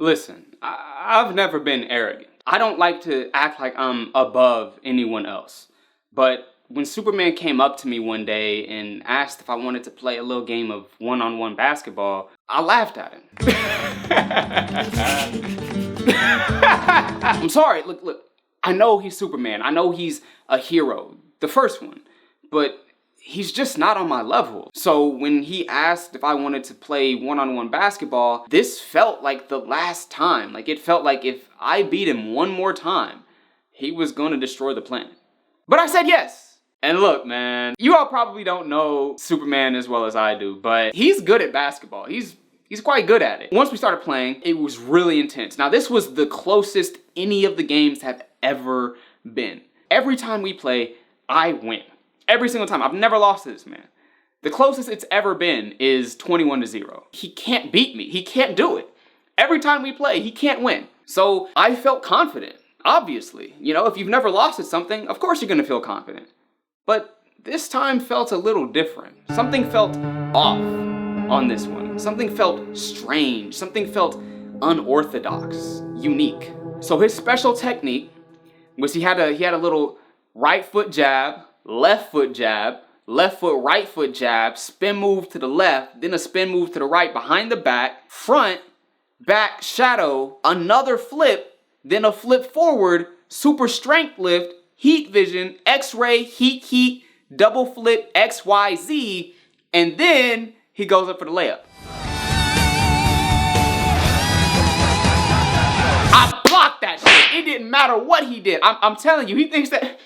Listen, I've never been arrogant. I don't like to act like I'm above anyone else. But when Superman came up to me one day and asked if I wanted to play a little game of one-on-one basketball, I laughed at him. I'm sorry, look, I know he's Superman. I know he's a hero, the first one. But he's just not on my level. So when he asked if I wanted to play one-on-one basketball, this felt like the last time. Like, it felt like if I beat him one more time, he was gonna destroy the planet. But I said yes. And look, man, you all probably don't know Superman as well as I do, but he's good at basketball. He's quite good at it. Once we started playing, it was really intense. Now, this was the closest any of the games have ever been. Every time we play, I win. Every single time. I've never lost to this man. The closest it's ever been is 21-0. He can't beat me. He can't do it. Every time we play, he can't win. So I felt confident, obviously. You know, if you've never lost at something, of course you're gonna feel confident. But this time felt a little different. Something felt off on this one. Something felt strange. Something felt unorthodox, unique. So his special technique was he had a little right foot jab, left foot jab, left foot, right foot jab, spin move to the left, then a spin move to the right behind the back, front, back, shadow, another flip, then a flip forward, super strength lift, heat vision, x-ray, heat, double flip, XYZ, and then he goes up for the layup. I blocked that shit. It didn't matter what he did. I'm telling you, he thinks that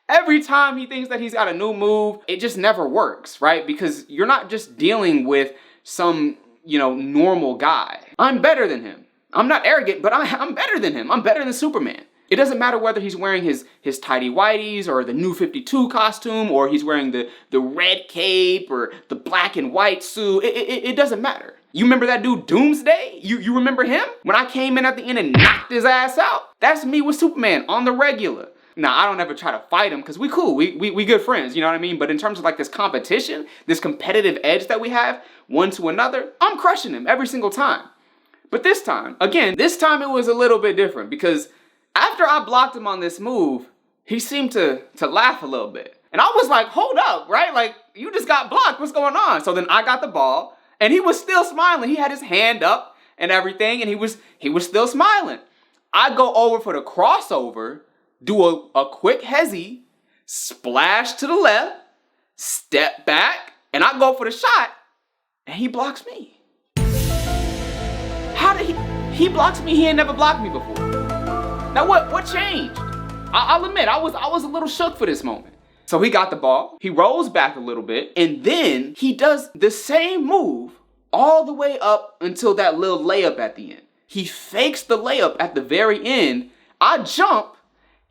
every time he thinks that he's got a new move, it just never works, right? Because you're not just dealing with some, normal guy. I'm better than him. I'm not arrogant, but I'm better than him. I'm better than Superman. It doesn't matter whether he's wearing his tighty whities or the new 52 costume, or he's wearing the red cape or the black and white suit. It doesn't matter. You remember that dude Doomsday? You remember him? When I came in at the end and knocked his ass out? That's me with Superman on the regular. Now, I don't ever try to fight him because we cool. We good friends, you know what I mean? But in terms of like this competition, this competitive edge that we have one to another, I'm crushing him every single time. But this time it was a little bit different because after I blocked him on this move, he seemed to laugh a little bit. And I was like, hold up, right? Like, you just got blocked. What's going on? So then I got the ball and he was still smiling. He had his hand up and everything and he was still smiling. I go over for the crossover, do a quick hezzy, splash to the left, step back, and I go for the shot and he blocks me. How did he blocks me? He ain't never blocked me before. Now what changed? I'll admit, I was a little shook for this moment. So he got the ball, he rolls back a little bit, and then he does the same move all the way up until that little layup at the end. He fakes the layup at the very end. I jump,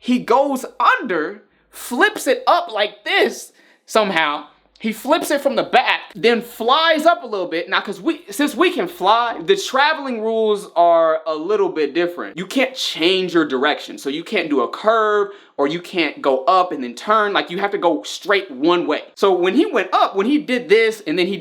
he goes under, flips it up like this somehow. He flips it from the back, then flies up a little bit. Now, since we can fly, the traveling rules are a little bit different. You can't change your direction. So you can't do a curve or you can't go up and then turn. Like, you have to go straight one way. So when he went up, when he did this and then he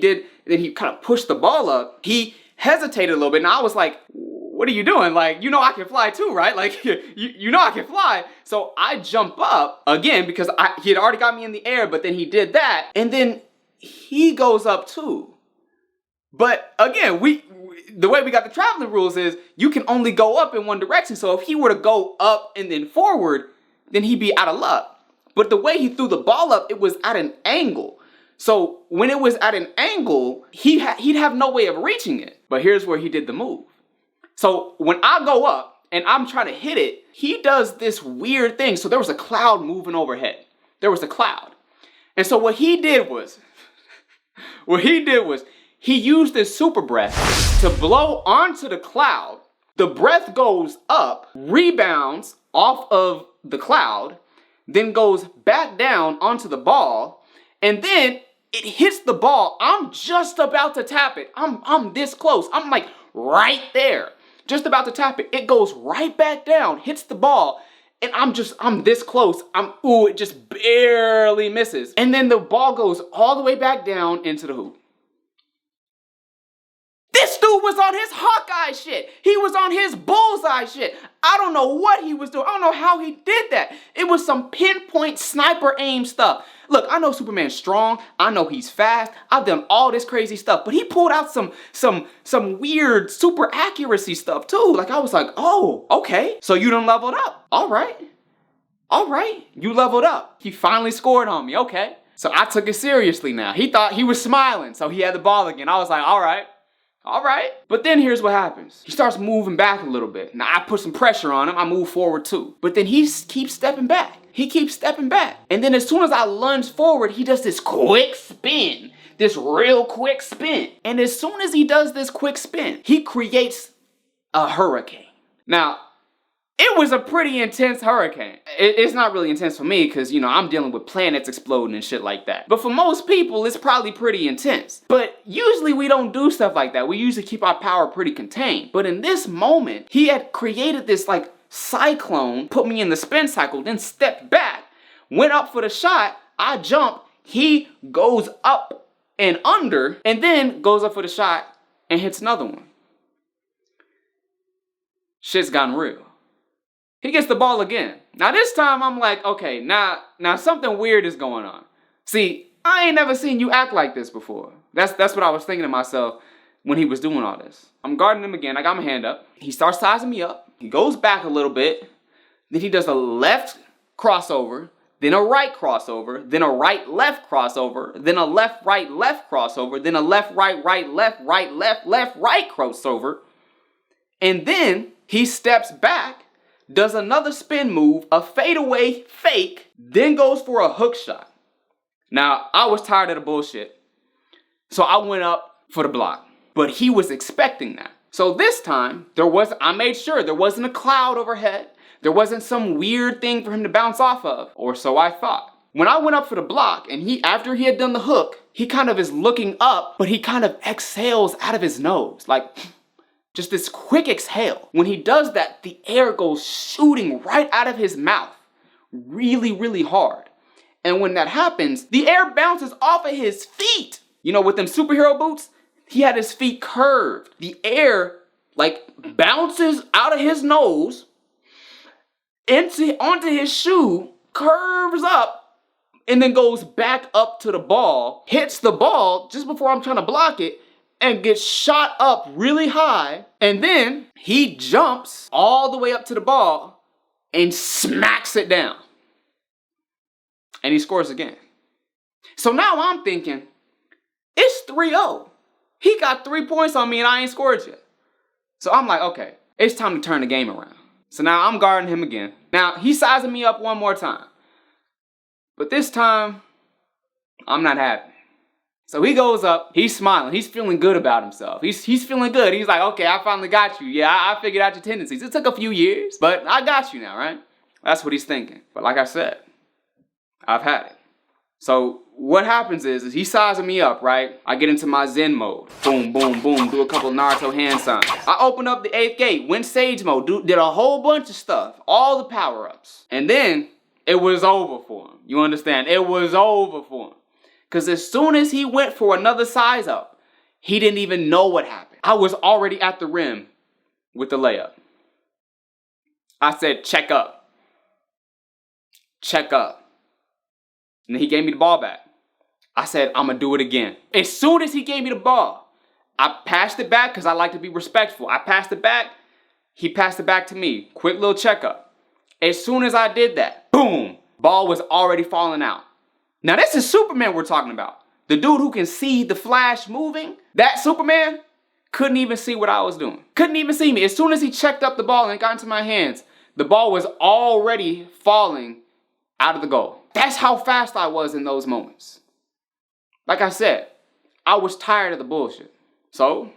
kind of pushed the ball up, he hesitated a little bit. And I was like, what are you doing? Like, I can fly too, right? Like, you know I can fly. So I jump up again because he had already got me in the air, but then he did that. And then he goes up too. But again, the way we got the traveling rules is you can only go up in one direction. So if he were to go up and then forward, then he'd be out of luck. But the way he threw the ball up, it was at an angle. So when it was at an angle, he'd have no way of reaching it. But here's where he did the move. So when I go up and I'm trying to hit it, he does this weird thing. So there was a cloud moving overhead. There was a cloud. And so what he did was he used his super breath to blow onto the cloud. The breath goes up, rebounds off of the cloud, then goes back down onto the ball, and then it hits the ball. I'm just about to tap it. I'm this close. I'm like right there. Just about to tap it. It goes right back down, hits the ball, and I'm this close. It just barely misses. And then the ball goes all the way back down into the hoop. This Dude was on his Hawkeye shit. He was on his bullseye shit. I don't know what he was doing. I don't know how he did that. It was some pinpoint sniper aim stuff. Look, I know Superman's strong. I know he's fast. I've done all this crazy stuff, but he pulled out some weird super accuracy stuff too. Like I was like, oh, okay. So you done leveled up. All right. All right. You leveled up. He finally scored on me. Okay. So I took it seriously now. He thought he was smiling, so he had the ball again. I was like, all right. All right. But then here's what happens. He starts moving back a little bit. Now I put some pressure on him. I move forward too. But then he keeps stepping back. He keeps stepping back. And then as soon as I lunge forward, he does this quick spin. This real quick spin. And as soon as he does this quick spin, he creates a hurricane. Now, it was a pretty intense hurricane. It's not really intense for me because, you know, I'm dealing with planets exploding and shit like that. But for most people, it's probably pretty intense. But usually we don't do stuff like that. We usually keep our power pretty contained. But in this moment, he had created this like cyclone, put me in the spin cycle, then stepped back, went up for the shot, I jump, he goes up and under, and then goes up for the shot and hits another one. Shit's gotten real. He gets the ball again. Now this time I'm like, okay, now something weird is going on. See, I ain't never seen you act like this before. That's what I was thinking to myself when he was doing all this. I'm guarding him again. I got my hand up. He starts sizing me up. He goes back a little bit. Then he does a left crossover, then a right crossover, then a right left crossover, then a left right left crossover, then a left right right left right left left right crossover. And then he steps back, does another spin move, a fadeaway fake, then goes for a hook shot. Now, I was tired of the bullshit, so I went up for the block. But he was expecting that. So this time, I made sure there wasn't a cloud overhead. There wasn't some weird thing for him to bounce off of, or so I thought. When I went up for the block, and after he had done the hook, he kind of is looking up, but he kind of exhales out of his nose, like just this quick exhale. When he does that, the air goes shooting right out of his mouth, really, really hard. And when that happens, the air bounces off of his feet. You know, with them superhero boots, he had his feet curved. The air, like, bounces out of his nose onto his shoe, curves up, and then goes back up to the ball, hits the ball just before I'm trying to block it, and gets shot up really high, and then he jumps all the way up to the ball and smacks it down. And he scores again. So now I'm thinking, it's 3-0. He got 3 points on me and I ain't scored yet. So I'm like, okay, it's time to turn the game around. So now I'm guarding him again. Now he's sizing me up one more time. But this time, I'm not happy. So he goes up, he's smiling, he's feeling good about himself. He's feeling good. He's like, okay, I finally got you. Yeah, I figured out your tendencies. It took a few years, but I got you now, right? That's what he's thinking. But like I said, I've had it. So what happens is he's sizing me up, right? I get into my Zen mode. Boom, boom, boom, do a couple Naruto hand signs. I open up the 8th gate, went Sage mode, did a whole bunch of stuff, all the power-ups. And then it was over for him. You understand? It was over for him. Because as soon as he went for another size up, he didn't even know what happened. I was already at the rim with the layup. I said, check up. Check up. And then he gave me the ball back. I said, I'm going to do it again. As soon as he gave me the ball, I passed it back because I like to be respectful. I passed it back. He passed it back to me. Quick little checkup. As soon as I did that, boom, ball was already falling out. Now this is Superman we're talking about. The dude who can see the Flash moving. That Superman couldn't even see what I was doing. Couldn't even see me. As soon as he checked up the ball and got into my hands, the ball was already falling out of the goal. That's how fast I was in those moments. Like I said, I was tired of the bullshit. So,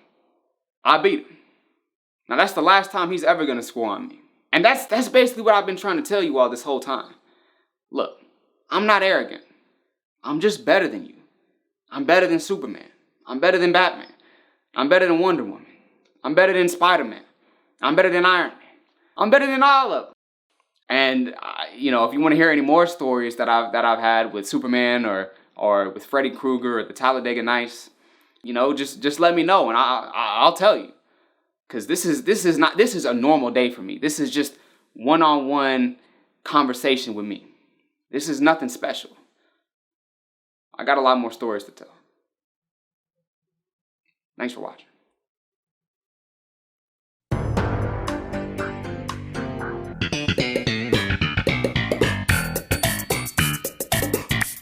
I beat him. Now that's the last time he's ever gonna score on me. And that's basically what I've been trying to tell you all this whole time. Look, I'm not arrogant. I'm just better than you. I'm better than Superman. I'm better than Batman. I'm better than Wonder Woman. I'm better than Spider-Man. I'm better than Iron Man. I'm better than all of them. And you know, if you want to hear any more stories that I've had with Superman or with Freddy Krueger or the Talladega Nights, You know, just let me know and I'll tell you. Cause this is a normal day for me. This is just one-on-one conversation with me. This is nothing special. I got a lot more stories to tell. Thanks for watching.